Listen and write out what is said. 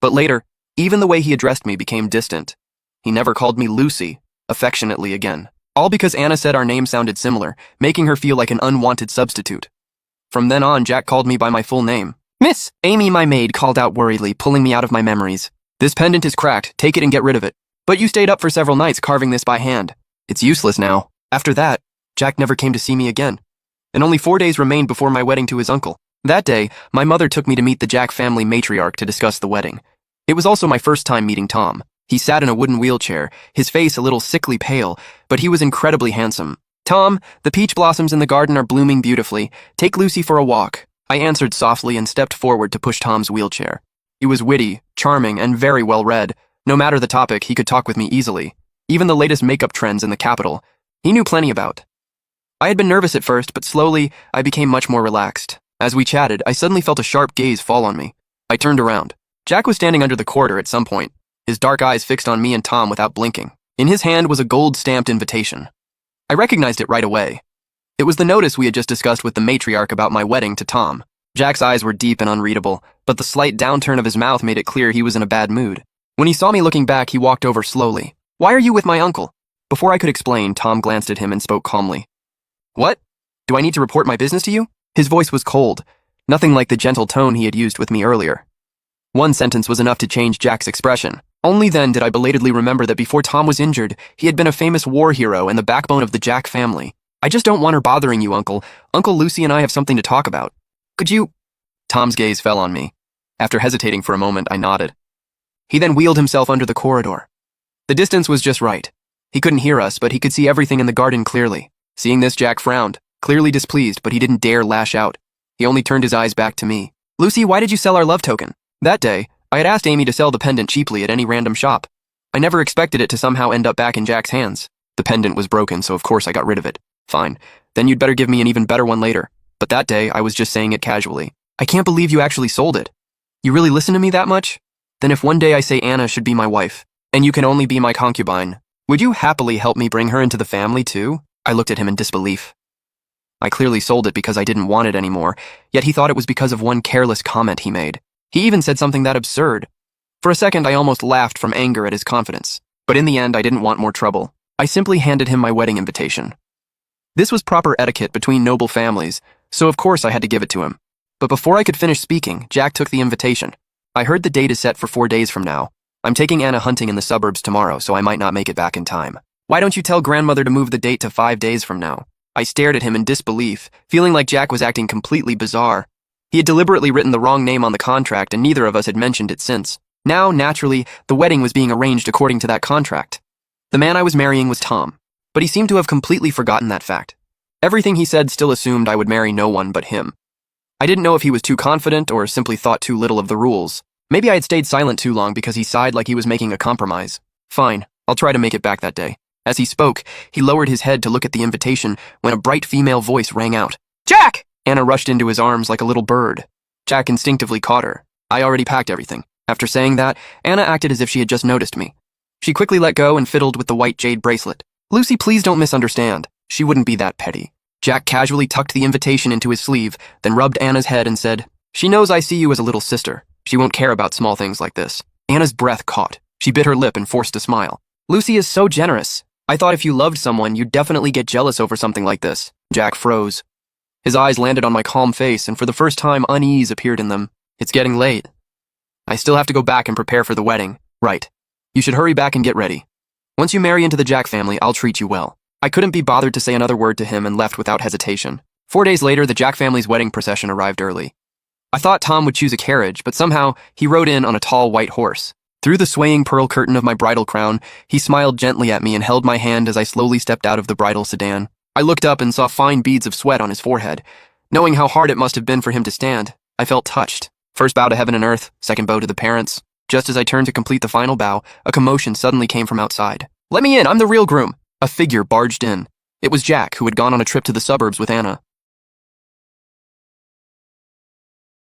But later, even the way he addressed me became distant. He never called me Lucy, affectionately again. All because Anna said our names sounded similar, making her feel like an unwanted substitute. From then on, Jack called me by my full name. "Miss Amy," my maid called out worriedly, pulling me out of my memories. "This pendant is cracked. Take it and get rid of it. But you stayed up for several nights carving this by hand. It's useless now." After that, Jack never came to see me again. And only 4 days remained before my wedding to his uncle. That day, my mother took me to meet the Jack family matriarch to discuss the wedding. It was also my first time meeting Tom. He sat in a wooden wheelchair, his face a little sickly pale, but he was incredibly handsome. "Tom, the peach blossoms in the garden are blooming beautifully. Take Lucy for a walk." I answered softly and stepped forward to push Tom's wheelchair. He was witty, charming, and very well read. No matter the topic, he could talk with me easily. Even the latest makeup trends in the capital, he knew plenty about. I had been nervous at first, but slowly, I became much more relaxed. As we chatted, I suddenly felt a sharp gaze fall on me. I turned around. Jack was standing under the corridor at some point, his dark eyes fixed on me and Tom without blinking. In his hand was a gold-stamped invitation. I recognized it right away. It was the notice we had just discussed with the matriarch about my wedding to Tom. Jack's eyes were deep and unreadable, but the slight downturn of his mouth made it clear he was in a bad mood. When he saw me looking back, he walked over slowly. "Why are you with my uncle?" Before I could explain, Tom glanced at him and spoke calmly. "What? Do I need to report my business to you?" His voice was cold, nothing like the gentle tone he had used with me earlier. One sentence was enough to change Jack's expression. Only then did I belatedly remember that before Tom was injured, he had been a famous war hero and the backbone of the Jack family. "I just don't want her bothering you, Uncle. Uncle Lucy and I have something to talk about. Could you—" Tom's gaze fell on me. After hesitating for a moment, I nodded. He then wheeled himself under the corridor. The distance was just right. He couldn't hear us, but he could see everything in the garden clearly. Seeing this, Jack frowned, clearly displeased, but he didn't dare lash out. He only turned his eyes back to me. "Lucy, why did you sell our love token?" That day, I had asked Amy to sell the pendant cheaply at any random shop. I never expected it to somehow end up back in Jack's hands. The pendant was broken, so of course I got rid of it. Fine. Then you'd better give me an even better one later. But that day, I was just saying it casually. "I can't believe you actually sold it. You really listen to me that much? Then if one day I say Anna should be my wife, and you can only be my concubine, would you happily help me bring her into the family too?" I looked at him in disbelief. I clearly sold it because I didn't want it anymore, yet he thought it was because of one careless comment he made. He even said something that absurd. For a second, I almost laughed from anger at his confidence. But in the end, I didn't want more trouble. I simply handed him my wedding invitation. This was proper etiquette between noble families, so of course I had to give it to him. But before I could finish speaking, Jack took the invitation. "I heard the date is set for 4 days from now. I'm taking Anna hunting in the suburbs tomorrow, so I might not make it back in time. Why don't you tell grandmother to move the date to 5 days from now?" I stared at him in disbelief, feeling like Jack was acting completely bizarre. He had deliberately written the wrong name on the contract, and neither of us had mentioned it since. Now, naturally, the wedding was being arranged according to that contract. The man I was marrying was Tom, but he seemed to have completely forgotten that fact. Everything he said still assumed I would marry no one but him. I didn't know if he was too confident or simply thought too little of the rules. Maybe I had stayed silent too long because he sighed like he was making a compromise. Fine, I'll try to make it back that day. As he spoke, he lowered his head to look at the invitation when a bright female voice rang out. "Jack!" Anna rushed into his arms like a little bird. Jack instinctively caught her. I already packed everything. After saying that, Anna acted as if she had just noticed me. She quickly let go and fiddled with the white jade bracelet. "Lucy, please don't misunderstand. She wouldn't be that petty." Jack casually tucked the invitation into his sleeve, then rubbed Anna's head and said, "She knows I see you as a little sister. She won't care about small things like this." Anna's breath caught. She bit her lip and forced a smile. "Lucy is so generous. I thought if you loved someone, you'd definitely get jealous over something like this." Jack froze. His eyes landed on my calm face, and for the first time, unease appeared in them. "It's getting late. I still have to go back and prepare for the wedding." "Right. You should hurry back and get ready. Once you marry into the Jack family, I'll treat you well." I couldn't be bothered to say another word to him and left without hesitation. 4 days later, the Jack family's wedding procession arrived early. I thought Tom would choose a carriage, but somehow he rode in on a tall white horse. Through the swaying pearl curtain of my bridal crown, he smiled gently at me and held my hand as I slowly stepped out of the bridal sedan. I looked up and saw fine beads of sweat on his forehead. Knowing how hard it must have been for him to stand, I felt touched. First bow to heaven and earth, second bow to the parents. Just as I turned to complete the final bow, a commotion suddenly came from outside. "Let me in, I'm the real groom." A figure barged in. It was Jack, who had gone on a trip to the suburbs with Anna.